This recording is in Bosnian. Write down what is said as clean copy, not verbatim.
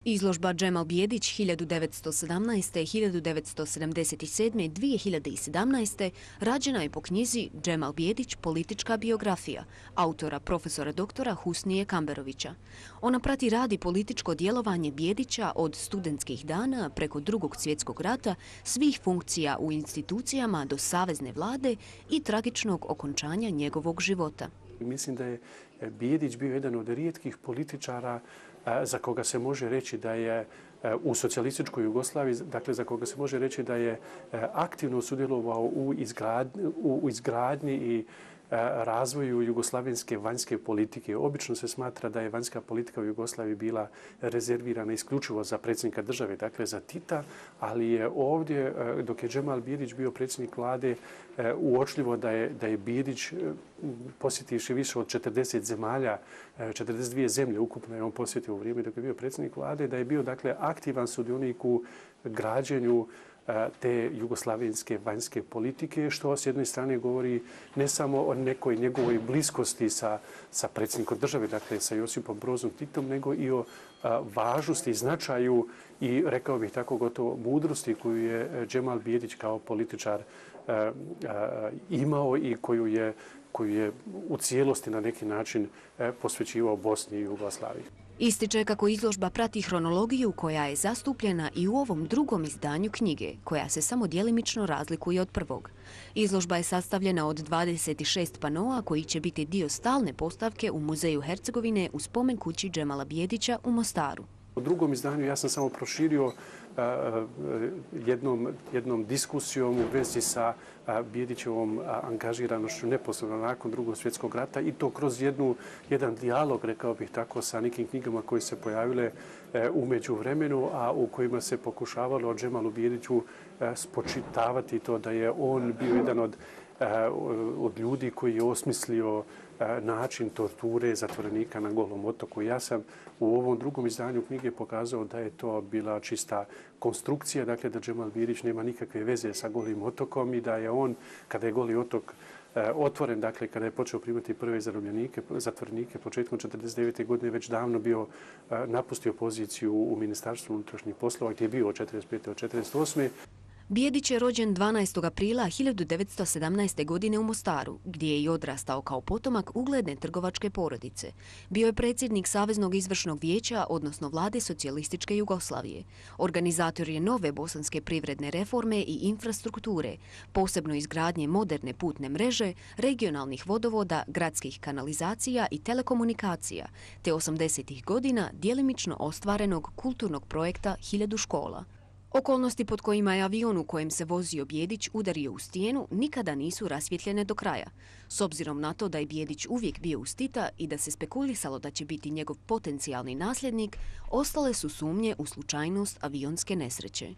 Izložba Džemal Bijedić 1917. 1977. 2017. rađena je po knjizi Džemal Bijedić politička biografija autora profesora doktora Husnije Kamberovića. Ona prati rad i političko djelovanje Bijedića od studentskih dana preko Drugog svjetskog rata, svih funkcija u institucijama do savezne vlade i tragičnog okončanja njegovog života. Mislim da je Bijedić bio jedan od rijetkih političara za koga se može reći da je u socijalističkoj Jugoslaviji, dakle za koga se može reći da je aktivno sudjelovao u izgradnji i razvoju jugoslavenske vanjske politike. Obično se smatra da je vanjska politika u Jugoslaviji bila rezervirana isključivo za predsjednika države, dakle za Tita, ali je ovdje, dok je Džemal Bijedić bio predsjednik vlade, uočljivo da je Bijedić, posjetivši više od 40 zemalja, 42 zemlje ukupno je on posjetio u vrijeme dok je bio predsjednik vlade, da je bio dakle aktivan sudionik u građenju te jugoslavenske vanjske politike, što s jedne strane govori ne samo o nekoj njegovoj bliskosti sa predsjednikom države, dakle sa Josipom Brozom Titom, nego i o važnosti i značaju i, rekao bih tako, gotovo mudrosti koju je Džemal Bijedić kao političar imao i koju je u cijelosti na neki način posvećivao Bosni i Jugoslaviji. Ističe kako izložba prati hronologiju koja je zastupljena i u ovom drugom izdanju knjige, koja se samo djelimično razlikuje od prvog. Izložba je sastavljena od 26 panoa koji će biti dio stalne postavke u Muzeju Hercegovine u spomen kući Džemala Bijedića u Mostaru. U drugom izdanju ja sam samo proširio jednom diskusijom u vezi sa Bijedićevom angažiranošću neposredno nakon Drugog svjetskog rata i to kroz jedan dijalog, rekao bih tako, sa nekim knjigama koje se pojavile u međuvremenu, a u kojima se pokušavalo o Džemalu Bijediću spočitavati to da je on bio jedan od ljudi koji je osmislio način torture zatvorenika na Golom otoku. Ja sam u ovom drugom izdanju knjige pokazao da je to bila čista konstrukcija, dakle da Džemal Bijedić nema nikakve veze sa Golim otokom i da je on, kada je Goli otok otvoren, dakle kada je počeo primati prve zatvorenike početkom 1949. godine, već davno bio napustio poziciju u Ministarstvu unutrašnjih poslova gdje je bio od 1945. do 1948. Bijedić je rođen 12. aprila 1917. godine u Mostaru, gdje je i odrastao kao potomak ugledne trgovačke porodice. Bio je predsjednik Saveznog izvršnog vijeća, odnosno vlade socijalističke Jugoslavije. Organizator je nove bosanske privredne reforme i infrastrukture, posebno izgradnje moderne putne mreže, regionalnih vodovoda, gradskih kanalizacija i telekomunikacija, te 80. godina djelimično ostvarenog kulturnog projekta 1000 škola. Okolnosti pod kojima je avion u kojem se vozio Bijedić udario u stijenu nikada nisu rasvjetljene do kraja. S obzirom na to da je Bijedić uvijek bio uz Tita i da se spekulisalo da će biti njegov potencijalni nasljednik, ostale su sumnje u slučajnost avionske nesreće.